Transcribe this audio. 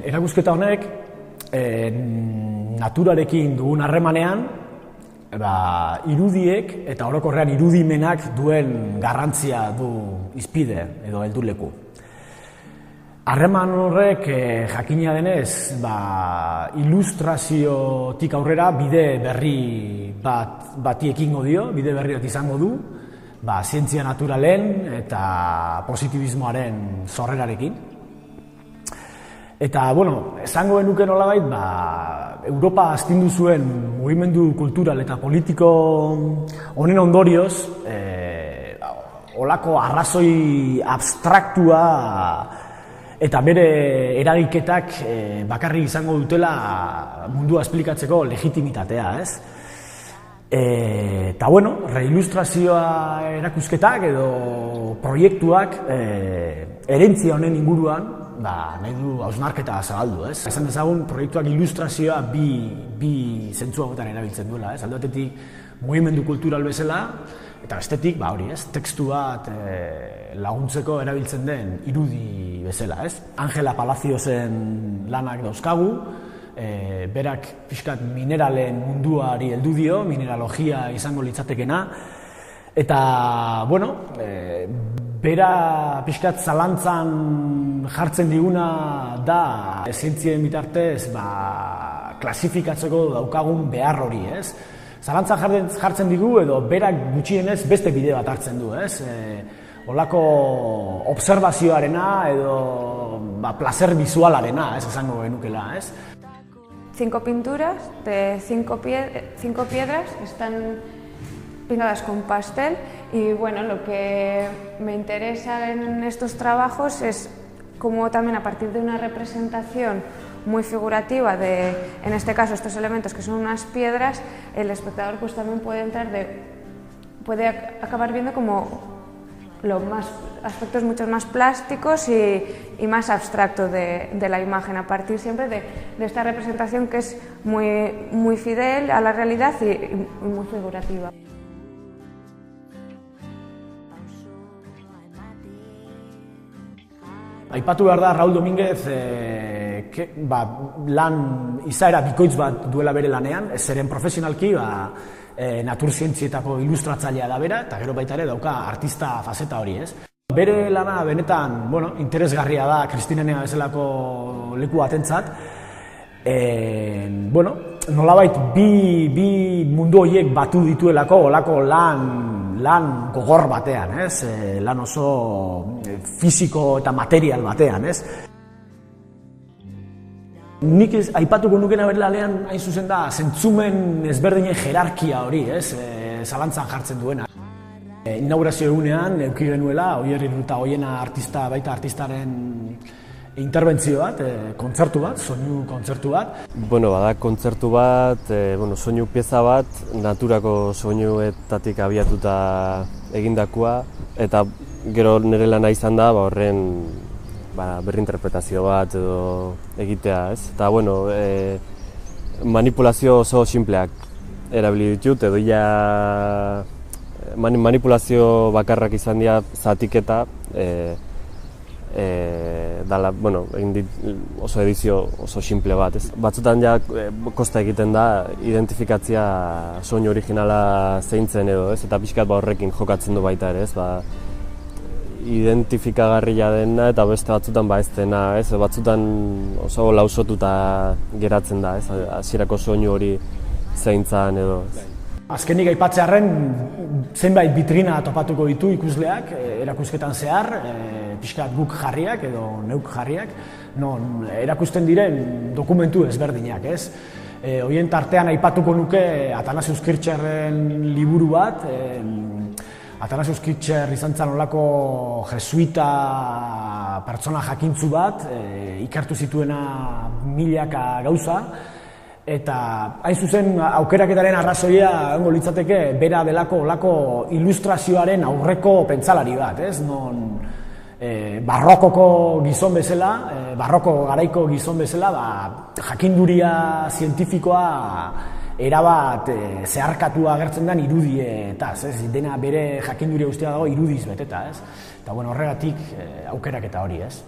Erakusketa honek naturarekin dugun harremanean irudiek eta orokorrean irudimenak duen garrantzia du hizpide edo helduleku. Harreman horrek jakina denez, ilustraziotik aurrera bide berri bati ekingo dio, bide berri bat izango du, zientzia naturalen eta positibismoaren sorrerarekin. Eta, esango genuke nolabait, Europa astindu zuen mugimendu kultural eta politiko honen ondorioz, holako arrazoi abstraktua eta bere eragiketak bakarrik izango dutela mundua esplikatzeko legitimitatea, ez? Eta, reilustrazioa erakusketak edo proiektuak herentzia honen inguruan nahi du hausnarketa zabaldu, ez? Esan dezagun, proiektuak ilustrazioa bi zentzu hauetan erabiltzen duela, ez? Alde batetik mugimendu kultural bezala, eta bestetik, tekstu bat laguntzeko erabiltzen den irudi bezala, ez? Angela Palaciosen lanak dauzkagu, berak pixkat mineralen munduari heldu dio, mineralogia izango litzatekena, eta, bera pixkat zalantzan jartzen diguna da zientzien bitartez klasifikatzeko daukagun behar hori, ez? Zalantzan jartzen digu edo berak gutxienez beste bide bat hartzen du, ez? Holako observazioarena edo placer visualarena, ez esango genukela, ez? 5 pinturas de 5 piedras están pintadas con pastel y lo que me interesa en estos trabajos es cómo también a partir de una representación muy figurativa de, en este caso, estos elementos que son unas piedras, el espectador pues también puede acabar viendo como aspectos mucho más plásticos y más abstractos de la imagen, a partir siempre de esta representación que es muy fidel a la realidad y muy figurativa. Aipatu behar da Raúl Domínguez izaera bikoitz bat duela bere lanean, zeren profesionalki naturzientzietako ilustratzailea da bera, eta gero baita ere dauka artista fazeta hori, ez? Bere lana benetan, interesgarria da Kristinenea bezalako leku batentzat. Nolabait bi mundu horiek batu dituelako olako lan gogor batean, ez? Lan oso fisiko eta material batean, ez? Nik aipatuko nukena bere lanean hain zuzen da zentzumen ezberdinen jerarkia hori, ez? Zalantzan jartzen duena. Inaugurazio egunean eduki genuela Oier Iruretagoiena artistaren interbentzio bat, kontzertu bat, soinu kontzertu bat. Bada kontzertu bat, soinu pieza bat, naturako soinuetatik abiatuta egindakoa, eta gero nire lana izan da horren berrinterpretazio bat edo egitea, ez? Eta, manipulazio oso sinpleak erabili ditut, edo manipulazio bakarrak izan dira zatiketa, oso edizio oso simple bat, ez? Batzutan kosta egiten da identifikatzea soinu originala zeintzen edo, ez? Eta pixkat horrekin jokatzen du baita ere, ez? Identifikagarria dena eta beste batzutan ez dena, ez? Batzutan oso lausotuta geratzen da, ez? Hasierako soinu hori zeintzan edo, ez? Azkenik aipatzearren zenbait bitrina topatuko ditu ikusleak erakusketan zehar, pixkat guk jarriak edo neuk jarriak, non erakusten diren dokumentu ezberdinak, ez? Horien tartean aipatuko nuke Athanasius Kircherren liburu bat, Athanasius Kircher izan zen olako jesuita pertsona jakintzu bat, ikertu zituena milaka gauza, eta hain zuzen aukeraketaren arrazoia egongo litzateke bera delako olako ilustrazioaren aurreko pentsalari bat, ez? Non barrokoko gizon bezala, barroko garaiko gizon bezala, jakinduria zientifikoa erabat zeharkatua agertzen den irudietaz, ez? Dena bere jakinduria guztia dago irudiz beteta, ez? Eta horregatik aukeraketa hori, ez?